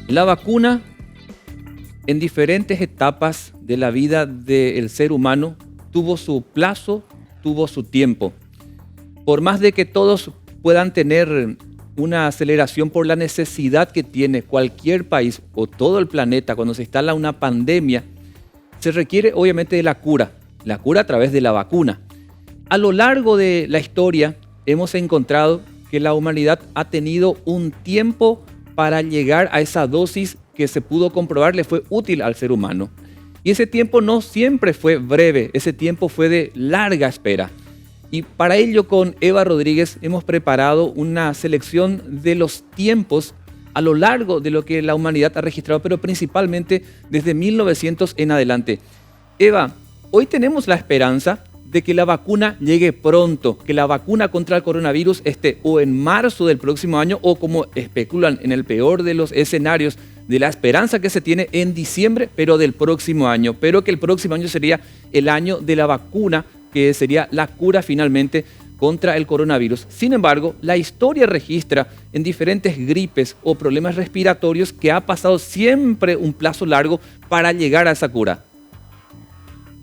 La vacuna en diferentes etapas de la vida del ser humano tuvo su plazo, tuvo su tiempo. Por más de que todos puedan tener una aceleración por la necesidad que tiene cualquier país o todo el planeta cuando se instala una pandemia, se requiere obviamente de la cura a través de la vacuna. A lo largo de la historia hemos encontrado que la humanidad ha tenido un tiempo para llegar a esa dosis que se pudo comprobar le fue útil al ser humano. Y ese tiempo no siempre fue breve, ese tiempo fue de larga espera. Y para ello con Eva Rodríguez hemos preparado una selección de los tiempos a lo largo de lo que la humanidad ha registrado, pero principalmente desde 1900 en adelante. Eva, hoy tenemos la esperanza de que la vacuna llegue pronto, que la vacuna contra el coronavirus esté o en marzo del próximo año o, como especulan en el peor de los escenarios, de la esperanza que se tiene en diciembre, pero del próximo año, pero que el próximo año sería el año de la vacuna, que sería la cura finalmente contra el coronavirus. Sin embargo, la historia registra en diferentes gripes o problemas respiratorios que ha pasado siempre un plazo largo para llegar a esa cura.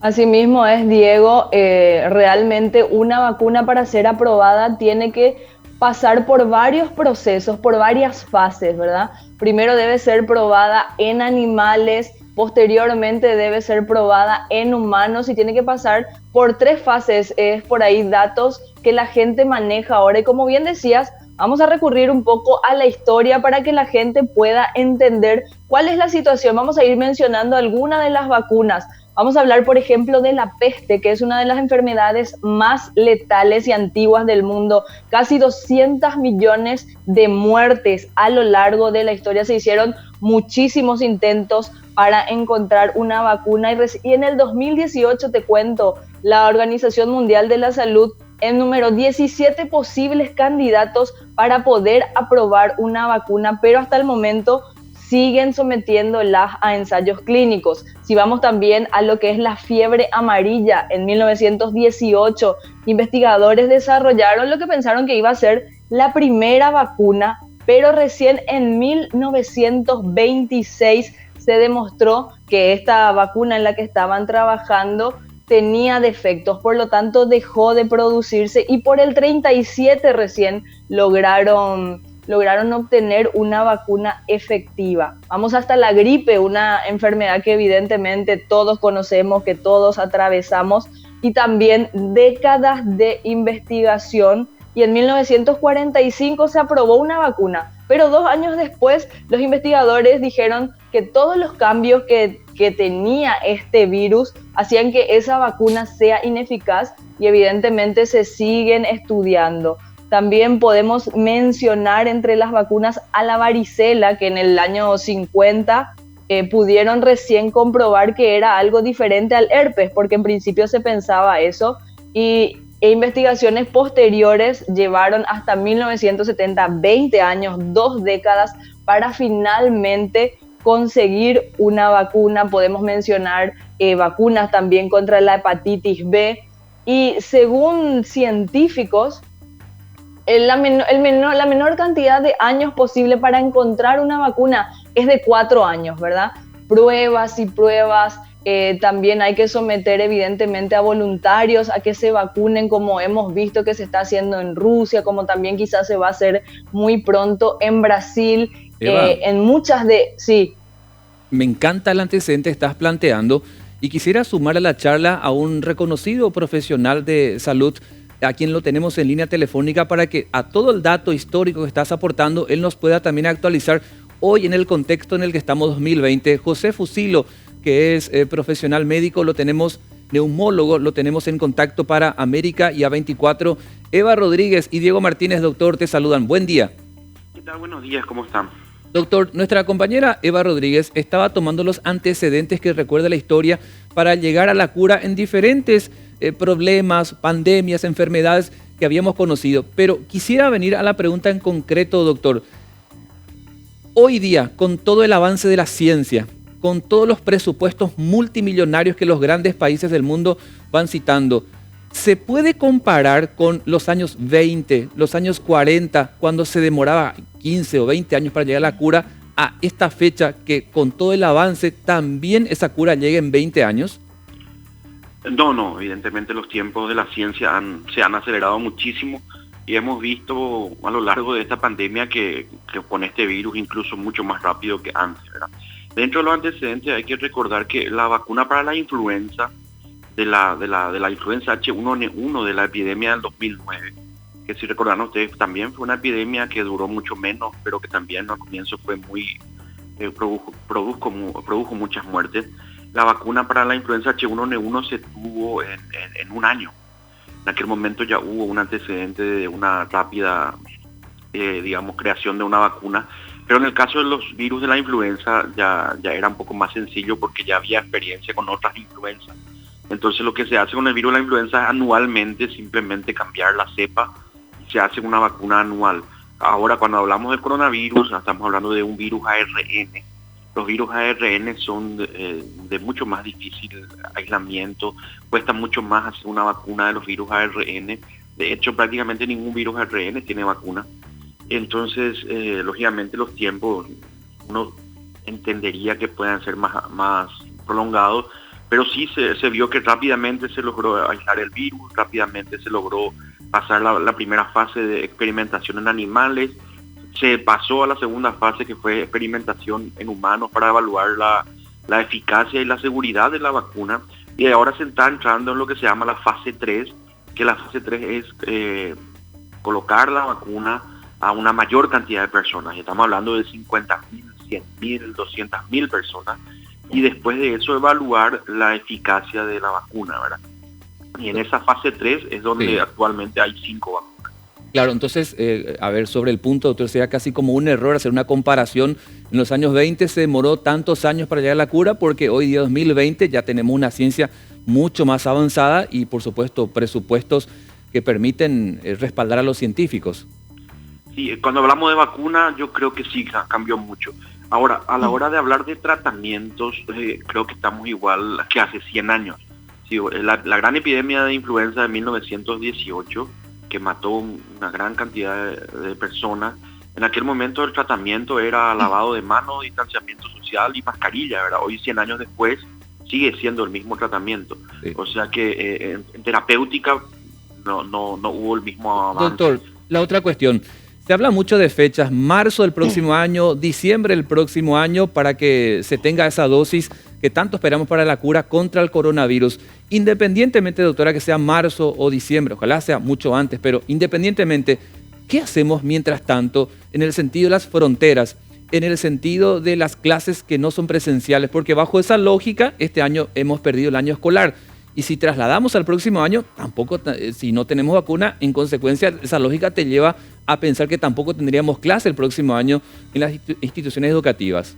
Asimismo es, Diego, realmente una vacuna para ser aprobada tiene que pasar por varios procesos, por varias fases, ¿verdad? Primero debe ser probada en animales, posteriormente debe ser probada en humanos y tiene que pasar por 3 fases. Es por ahí datos que la gente maneja ahora y, como bien decías, vamos a recurrir un poco a la historia para que la gente pueda entender cuál es la situación. Vamos a ir mencionando algunas de las vacunas. Vamos a hablar, por ejemplo, de la peste, que es una de las enfermedades más letales y antiguas del mundo. Casi 200 millones de muertes a lo largo de la historia. Se hicieron muchísimos intentos para encontrar una vacuna y en el 2018, te cuento, la Organización Mundial de la Salud enumeró 17 posibles candidatos para poder aprobar una vacuna, pero hasta el momento siguen sometiéndolas a ensayos clínicos. Si vamos también a lo que es la fiebre amarilla, en 1918, investigadores desarrollaron lo que pensaron que iba a ser la primera vacuna, pero recién en 1926 se demostró que esta vacuna en la que estaban trabajando tenía defectos, por lo tanto dejó de producirse y por el 37 recién lograron obtener una vacuna efectiva. Vamos hasta la gripe, una enfermedad que evidentemente todos conocemos, que todos atravesamos, y también décadas de investigación, y en 1945 se aprobó una vacuna, pero 2 años después los investigadores dijeron que todos los cambios que tenía este virus hacían que esa vacuna sea ineficaz y evidentemente se siguen estudiando. También podemos mencionar entre las vacunas a la varicela, que en el año 50 pudieron recién comprobar que era algo diferente al herpes, porque en principio se pensaba eso, e investigaciones posteriores llevaron hasta 1970, 20 años, 2 décadas, para finalmente conseguir una vacuna. Podemos mencionar vacunas también contra la hepatitis B, y según científicos, la menor cantidad de años posible para encontrar una vacuna es de 4 años, ¿verdad? Pruebas y pruebas, también hay que someter evidentemente a voluntarios a que se vacunen, como hemos visto que se está haciendo en Rusia, como también quizás se va a hacer muy pronto en Brasil, en muchas de... Sí. Me encanta el antecedente que estás planteando y quisiera sumar a la charla a un reconocido profesional de salud, a quien lo tenemos en línea telefónica, para que a todo el dato histórico que estás aportando, él nos pueda también actualizar hoy en el contexto en el que estamos 2020. José Fusilo, que es profesional médico, lo tenemos, neumólogo, lo tenemos en contacto para América y A24. Eva Rodríguez y Diego Martínez, doctor, te saludan. Buen día. ¿Qué tal? Buenos días, ¿cómo están? Doctor, nuestra compañera Eva Rodríguez estaba tomando los antecedentes que recuerda la historia para llegar a la cura en diferentes problemas, pandemias, enfermedades que habíamos conocido. Pero quisiera venir a la pregunta en concreto, doctor. Hoy día, con todo el avance de la ciencia, con todos los presupuestos multimillonarios que los grandes países del mundo van citando, ¿se puede comparar con los años 20, los años 40, cuando se demoraba 15 o 20 años para llegar a la cura, a esta fecha que con todo el avance también esa cura llegue en 20 años? No, evidentemente los tiempos de la ciencia se han acelerado muchísimo y hemos visto a lo largo de esta pandemia que con este virus incluso mucho más rápido que antes, ¿verdad? Dentro de los antecedentes hay que recordar que la vacuna para la influenza, de la influenza H1N1 de la epidemia del 2009, que si recordarán ustedes también fue una epidemia que duró mucho menos, pero que también al comienzo fue produjo muchas muertes. La vacuna para la influenza H1N1 se tuvo en un año. En aquel momento ya hubo un antecedente de una rápida, creación de una vacuna. Pero en el caso de los virus de la influenza ya era un poco más sencillo porque ya había experiencia con otras influencias. Entonces lo que se hace con el virus de la influenza es anualmente simplemente cambiar la cepa y se hace una vacuna anual. Ahora cuando hablamos del coronavirus estamos hablando de un virus ARN. Los virus ARN son de mucho más difícil aislamiento, cuesta mucho más hacer una vacuna de los virus ARN. De hecho, prácticamente ningún virus ARN tiene vacuna. Entonces, lógicamente los tiempos uno entendería que puedan ser más prolongados, pero sí se vio que rápidamente se logró aislar el virus, rápidamente se logró pasar la primera fase de experimentación en animales. Se pasó a la segunda fase, que fue experimentación en humanos para evaluar la eficacia y la seguridad de la vacuna. Y ahora se está entrando en lo que se llama la fase 3, que la fase 3 es colocar la vacuna a una mayor cantidad de personas. Estamos hablando de 50.000, 100.000, 200.000 personas. Y después de eso evaluar la eficacia de la vacuna, ¿verdad? Y en esa fase 3 es donde actualmente hay 5 vacunas. Claro, entonces, a ver, sobre el punto, doctor, sería casi como un error hacer una comparación. En los años 20 se demoró tantos años para llegar a la cura porque hoy día 2020 ya tenemos una ciencia mucho más avanzada y, por supuesto, presupuestos que permiten respaldar a los científicos. Sí, cuando hablamos de vacuna, yo creo que sí cambió mucho. Ahora, a la hora de hablar de tratamientos, creo que estamos igual que hace 100 años. Sí, la gran epidemia de influenza de 1918, que mató una gran cantidad de personas. En aquel momento el tratamiento era lavado de manos, distanciamiento social y mascarilla, ¿verdad? Hoy, 100 años después, sigue siendo el mismo tratamiento. Sí. O sea que en terapéutica no hubo el mismo avance. Doctor, la otra cuestión. Se habla mucho de fechas, marzo del próximo año, diciembre del próximo año, para que se tenga esa dosis que tanto esperamos para la cura contra el coronavirus. Independientemente, doctora, que sea marzo o diciembre, ojalá sea mucho antes, pero independientemente, ¿qué hacemos mientras tanto en el sentido de las fronteras, en el sentido de las clases que no son presenciales? Porque bajo esa lógica, este año hemos perdido el año escolar. Y si trasladamos al próximo año, tampoco, si no tenemos vacuna, en consecuencia, esa lógica te lleva a pensar que tampoco tendríamos clase el próximo año en las instituciones educativas.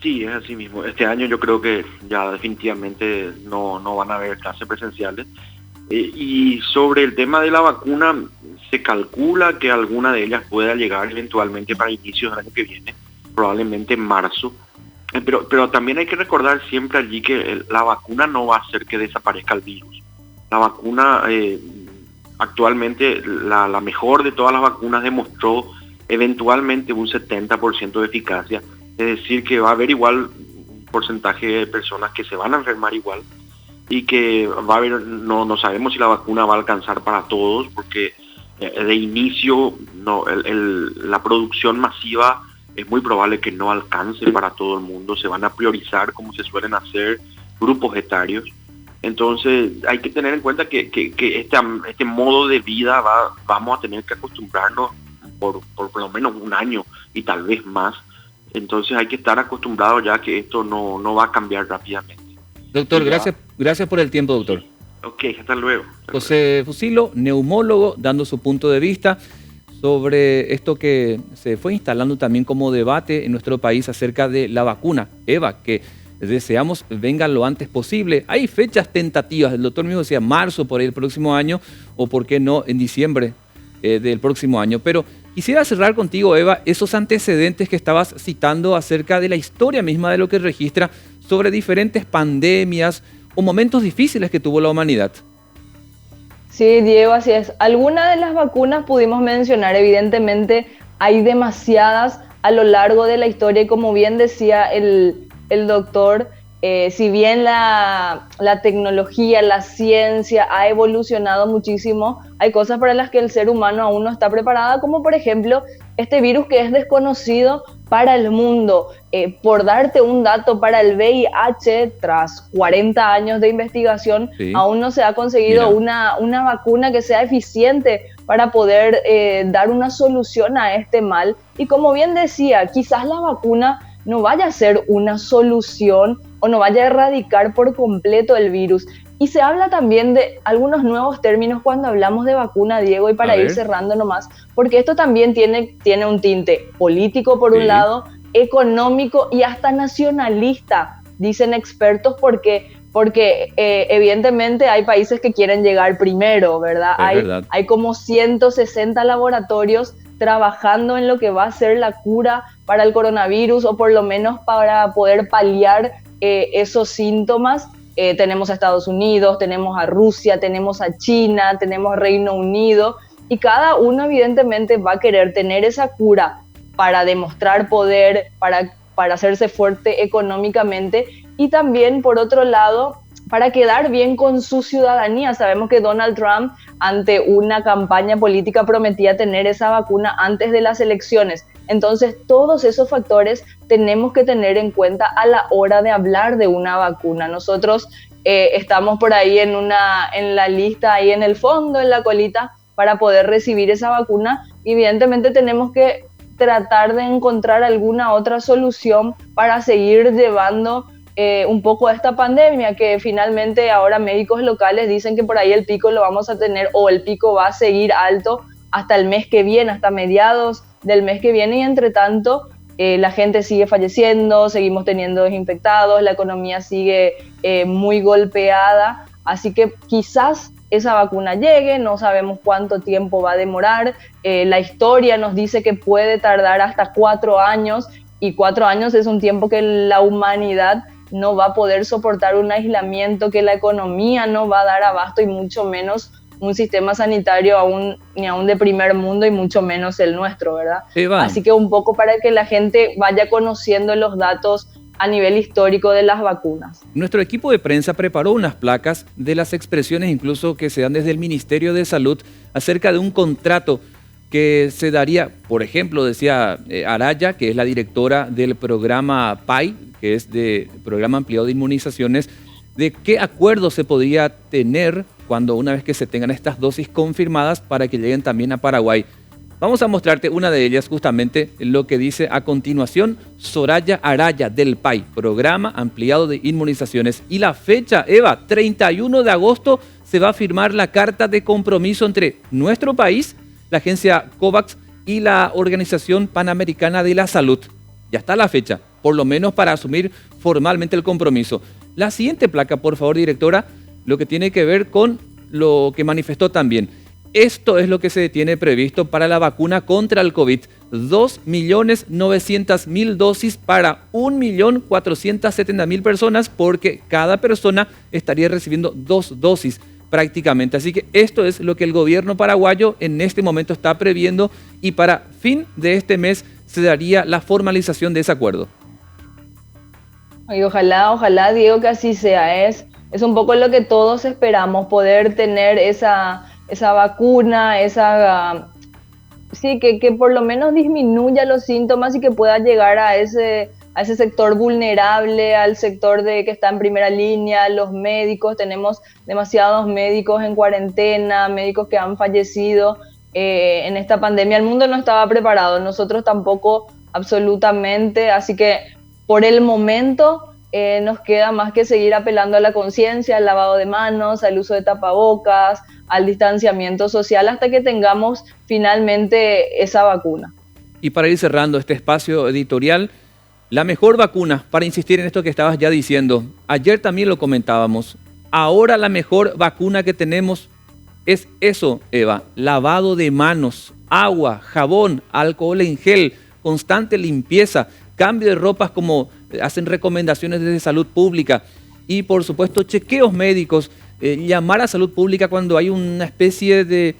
Sí, es así mismo. Este año yo creo que ya definitivamente no van a haber clases presenciales. Y sobre el tema de la vacuna, se calcula que alguna de ellas pueda llegar eventualmente para inicios del año que viene, probablemente en marzo. Pero también hay que recordar siempre allí que la vacuna no va a hacer que desaparezca el virus. La vacuna, actualmente, la mejor de todas las vacunas demostró eventualmente un 70% de eficacia. Es decir, que va a haber igual un porcentaje de personas que se van a enfermar igual y que va a haber, no sabemos si la vacuna va a alcanzar para todos, porque de inicio la producción masiva es muy probable que no alcance para todo el mundo. Se van a priorizar, como se suelen hacer, grupos etarios. Entonces hay que tener en cuenta que este modo de vida vamos a tener que acostumbrarnos por lo menos un año y tal vez más. Entonces hay que estar acostumbrados ya que esto no va a cambiar rápidamente. Doctor, gracias por el tiempo, doctor. Ok, hasta luego. José Fusilo, neumólogo, dando su punto de vista sobre esto que se fue instalando también como debate en nuestro país acerca de la vacuna EVA, que deseamos venga lo antes posible. Hay fechas tentativas, el doctor mismo decía marzo por el próximo año, o por qué no en diciembre del próximo año. Pero quisiera cerrar contigo, Eva, esos antecedentes que estabas citando acerca de la historia misma de lo que registra sobre diferentes pandemias o momentos difíciles que tuvo la humanidad. Sí, Diego, así es. Algunas de las vacunas pudimos mencionar, evidentemente hay demasiadas. a lo largo de la historia, y como bien decía el doctor, si bien la tecnología, la ciencia ha evolucionado muchísimo, hay cosas para las que el ser humano aún no está preparado, como por ejemplo este virus que es desconocido para el mundo. Por darte un dato, para el VIH, tras 40 años de investigación, sí, aún no se ha conseguido una vacuna que sea eficiente para poder dar una solución a este mal. Y como bien decía, quizás la vacuna no vaya a ser una solución o no vaya a erradicar por completo el virus. Y se habla también de algunos nuevos términos cuando hablamos de vacuna, Diego, y para ir cerrando nomás, porque esto también tiene un tinte político por un lado, económico y hasta nacionalista, dicen expertos, porque evidentemente hay países que quieren llegar primero, ¿verdad? Hay como 160 laboratorios trabajando en lo que va a ser la cura para el coronavirus, o por lo menos para poder paliar esos síntomas. Tenemos a Estados Unidos, tenemos a Rusia, tenemos a China, tenemos a Reino Unido, y cada uno evidentemente va a querer tener esa cura para demostrar poder, para hacerse fuerte económicamente, y también, por otro lado, para quedar bien con su ciudadanía. Sabemos que Donald Trump, ante una campaña política, prometía tener esa vacuna antes de las elecciones. Entonces, todos esos factores tenemos que tener en cuenta a la hora de hablar de una vacuna. Nosotros estamos por ahí en la lista, ahí en el fondo, en la colita, para poder recibir esa vacuna. Evidentemente tenemos que tratar de encontrar alguna otra solución para seguir llevando un poco a esta pandemia, que finalmente ahora médicos locales dicen que por ahí el pico lo vamos a tener, o el pico va a seguir alto hasta el mes que viene, hasta mediados del mes que viene, y entre tanto la gente sigue falleciendo, seguimos teniendo desinfectados, la economía sigue muy golpeada, así que quizás esa vacuna llegue, no sabemos cuánto tiempo va a demorar, la historia nos dice que puede tardar hasta 4 años, y 4 años es un tiempo que la humanidad no va a poder soportar un aislamiento, que la economía no va a dar abasto, y mucho menos un sistema sanitario ni aún de primer mundo, y mucho menos el nuestro, ¿verdad? Así que un poco para que la gente vaya conociendo los datos a nivel histórico de las vacunas. Nuestro equipo de prensa preparó unas placas de las expresiones incluso que se dan desde el Ministerio de Salud acerca de un contrato que se daría, por ejemplo, decía Araya, que es la directora del programa PAI, que es de Programa Ampliado de Inmunizaciones, de qué acuerdo se podría tener cuando una vez que se tengan estas dosis confirmadas para que lleguen también a Paraguay. Vamos a mostrarte una de ellas, justamente lo que dice a continuación Soraya Araya del PAI, Programa Ampliado de Inmunizaciones. Y la fecha, Eva, 31 de agosto se va a firmar la carta de compromiso entre nuestro país, la agencia COVAX y la Organización Panamericana de la Salud. Ya está la fecha, por lo menos para asumir formalmente el compromiso. La siguiente placa, por favor, directora, lo que tiene que ver con lo que manifestó también. Esto es lo que se tiene previsto para la vacuna contra el COVID. 2.900.000 dosis para 1.470.000 personas, porque cada persona estaría recibiendo 2 dosis prácticamente. Así que esto es lo que el gobierno paraguayo en este momento está previendo, y para fin de este mes se daría la formalización de ese acuerdo. Y ojalá, Diego, que así sea. Es un poco lo que todos esperamos, poder tener esa vacuna, sí, que por lo menos disminuya los síntomas y que pueda llegar a ese sector vulnerable, al sector que está en primera línea, los médicos. Tenemos demasiados médicos en cuarentena, médicos que han fallecido en esta pandemia. El mundo no estaba preparado, nosotros tampoco absolutamente, así que por el momento nos queda más que seguir apelando a la conciencia, al lavado de manos, al uso de tapabocas, al distanciamiento social, hasta que tengamos finalmente esa vacuna. Y para ir cerrando este espacio editorial, la mejor vacuna, para insistir en esto que estabas ya diciendo, ayer también lo comentábamos, ahora la mejor vacuna que tenemos es eso, Eva, lavado de manos, agua, jabón, alcohol en gel, constante limpieza, cambio de ropas como hacen recomendaciones desde salud pública, y por supuesto chequeos médicos, llamar a salud pública cuando hay una especie de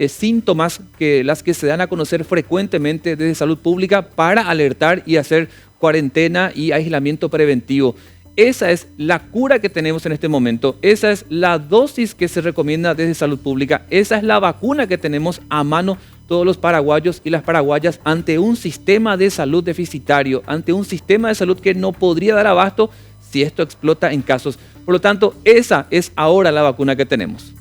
síntomas que las que se dan a conocer frecuentemente desde salud pública para alertar y hacer cuarentena y aislamiento preventivo. Esa es la cura que tenemos en este momento, esa es la dosis que se recomienda desde salud pública, esa es la vacuna que tenemos a mano todos los paraguayos y las paraguayas ante un sistema de salud deficitario, ante un sistema de salud que no podría dar abasto si esto explota en casos. Por lo tanto, esa es ahora la vacuna que tenemos.